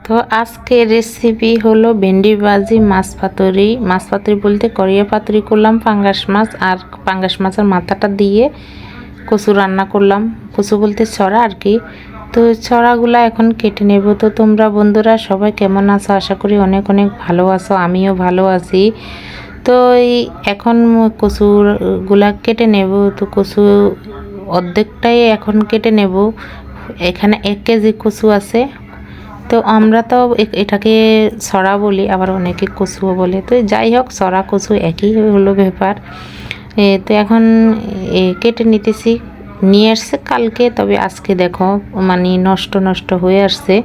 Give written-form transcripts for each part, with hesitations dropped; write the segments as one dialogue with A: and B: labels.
A: তো আজকে রেসিপি হলো ভেন্ডি ভাজি মাছ পাতুরি। মাছ পাতুরি বলতে করিয়া পাতুরি করলাম পাঙ্গাস মাছ, আর পাঙ্গাস মাছের মাথাটা দিয়ে কচু রান্না করলাম। কচু বলতে ছড়া আর কি। তো ছড়াগুলা এখন কেটে নেব। তো তোমরা বন্ধুরা সবাই কেমন আছো? আশা করি অনেক অনেক ভালো আছো, আমিও ভালো আছি। তো এই এখন কচুগুলা কেটে নেব। তো কচু অর্ধেকটাই এখন কেটে নেব। এখানে 1 কেজি কচু আছে। তো আমরা তো এটাকে ছড়া বলি, আবার অনেকে কচুও বলে। তো যাই হোক, ছড়া কচু একই হলো ব্যাপার। তো এখন কেটে নিতেছি। নিয়ে আসছে কালকে, তবে আজকে দেখো মানে নষ্ট নষ্ট হয়ে আসছে।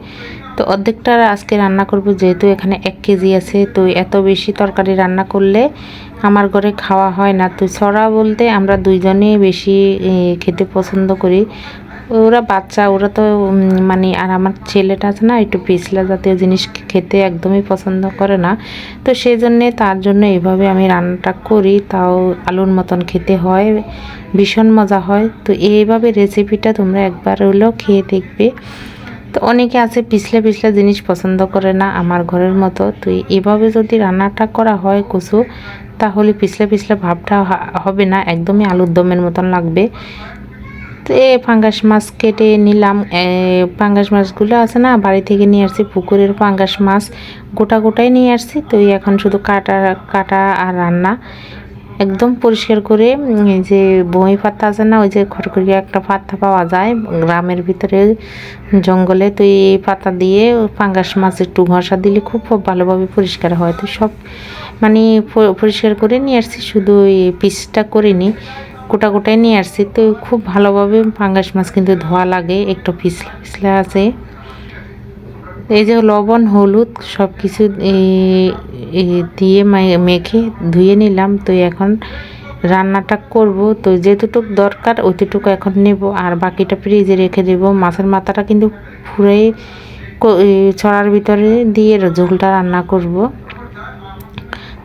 A: তো অর্ধেকটা আজকে রান্না করব, যেহেতু এখানে 1 কেজি আছে। তো এত বেশি তরকারি রান্না করলে আমার ঘরে খাওয়া হয় না। তো ছড়া বলতে আমরা দুইজনেই বেশি খেতে পছন্দ করি। ওরা বাচ্চা, ওরা তো মানে, আর আমার ছেলেটা আছে না, একটু পিছলা জাতীয় জিনিস খেতে একদমই পছন্দ করে না। তো সেই জন্যে তার জন্য এভাবে আমি রান্নাটা করি, তাও আলুর মতন খেতে হয়, ভীষণ মজা হয়। তো এইভাবে রেসিপিটা তোমরা একবার হলেও খেয়ে দেখবে। তো অনেকে আছে পিছলা পিছলা জিনিস পছন্দ করে না আমার ঘরের মতো। তো এভাবে যদি রান্নাটা করা হয় কচু, তাহলে পিছলা পিছলা ভাবটা হবে না, একদমই আলুর দমের মতন লাগবে। তো পাঙ্গাস মাছ কেটে নিলাম। পাঙ্গাস মাছগুলো আছে না, বাড়ি থেকে নিয়ে আসছি, পুকুরের পাঙ্গাস মাছ গোটা গোটাই নিয়ে আসছি। তো এখন শুধু কাটা কাটা আর রান্না। একদম পরিষ্কার করে যে বই পাতা আছে না, ওই যে খড়খড়িয়া একটা পাতা পাওয়া যায় গ্রামের ভিতরে জঙ্গলে। তো এই পাতা দিয়ে পাঙ্গাস মাছ একটু ঘষা দিলে খুব ভালোভাবে পরিষ্কার হয়। তো সব মানে পরিষ্কার করে নিয়ে আসছি, শুধু এই পিসটা করিনি, গোটা গোটাই নিয়ে আসছি। তো খুব ভালোভাবে পাঙ্গাস মাছ কিন্তু ধোয়া লাগে, একটু পিছলা পিছলা আছে। এই যে লবণ হলুদ সব কিছু দিয়ে মেখে ধুয়ে নিলাম। তো এখন রান্নাটা করব। তো যেতটুক দরকার ওইটুকু এখন নেব, আর বাকিটা ফ্রিজে রেখে দেব। মাছের মাথাটা কিন্তু পুরোই ছড়ার ভিতরে দিয়ে ঝোলটা রান্না করব,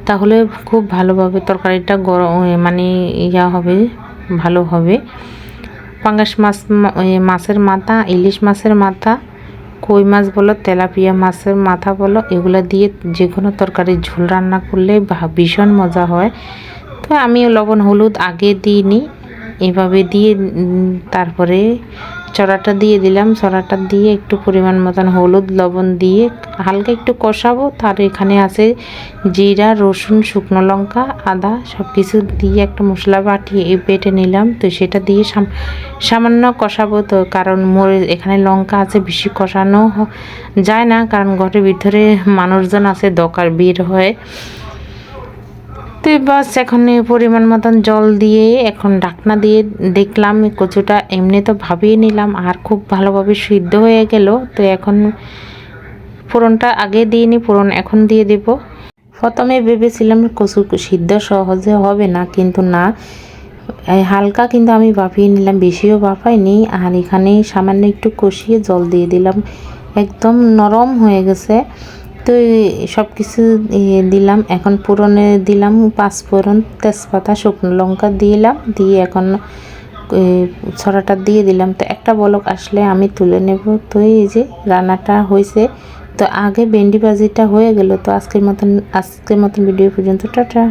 A: তাহলে খুব ভালোভাবে তরকারিটা গরম মানে হবে, ভালো হবে। পাঙ্গাস মাছ, মাছের মাথা, ইলিশ মাছের মাথা, কই মাছ বলো, তেলাপিয়া মাছের মাথা বলো, এগুলো দিয়ে যে কোনো তরকারির ঝোল রান্না করলে ভীষণ মজা হয়। তো আমি লবণ হলুদ আগে দিইনি, এভাবে দিয়ে তারপরে চড়াটা দিয়ে দিলাম। চড়াটা দিয়ে একটু পরিমাণ মতন হলুদ লবণ দিয়ে হালকা একটু কষাবো। তার এখানে আছে জিরা, রসুন, শুকনো লঙ্কা, আদা সব কিছু দিয়ে একটা মশলা বেটে নিলাম। তো সেটা দিয়ে সামান্য কষাবো। তো কারণ এখানে লঙ্কা আছে, বেশি কষানো যায় না, কারণ ঘরের ভিতরে মানুষজন আছে, দরকার বের হয়। তো বাস এখন পরিমাণ মতন জল দিয়ে এখন ঢাকনা দিয়ে দেখলাম কচুটা এমনি তো ভাবিয়ে নিলাম, আর খুব ভালোভাবে সিদ্ধ হয়ে গেল। তো এখন ফোড়নটা আগে দিইনি, ফোড়ন এখন দিয়ে দেব। প্রথমে ভেবেছিলাম কচু সিদ্ধ সহজে হবে না, কিন্তু না, হালকা কিন্তু আমি ভাপিয়ে নিলাম, বেশিও ভাপাইনি। আর এখানে সামান্য একটু কষিয়ে জল দিয়ে দিলাম, একদম নরম হয়ে গেছে। তো সব কিছু দিলাম। এখন ফোড়নে দিলাম 5 ফোড়ন, তেজপাতা, শুকনো লঙ্কা দিলাম, দিয়ে এখন ছড়াটা দিয়ে দিলাম। তো একটা বলক আসলে আমি তুলে নেব। তো এই যে রান্নাটা হয়েছে। তো আগে ভেন্ডি ভাজিটা হয়ে গেল। তো আজকের মতন ভিডিও পর্যন্ত, টাটা।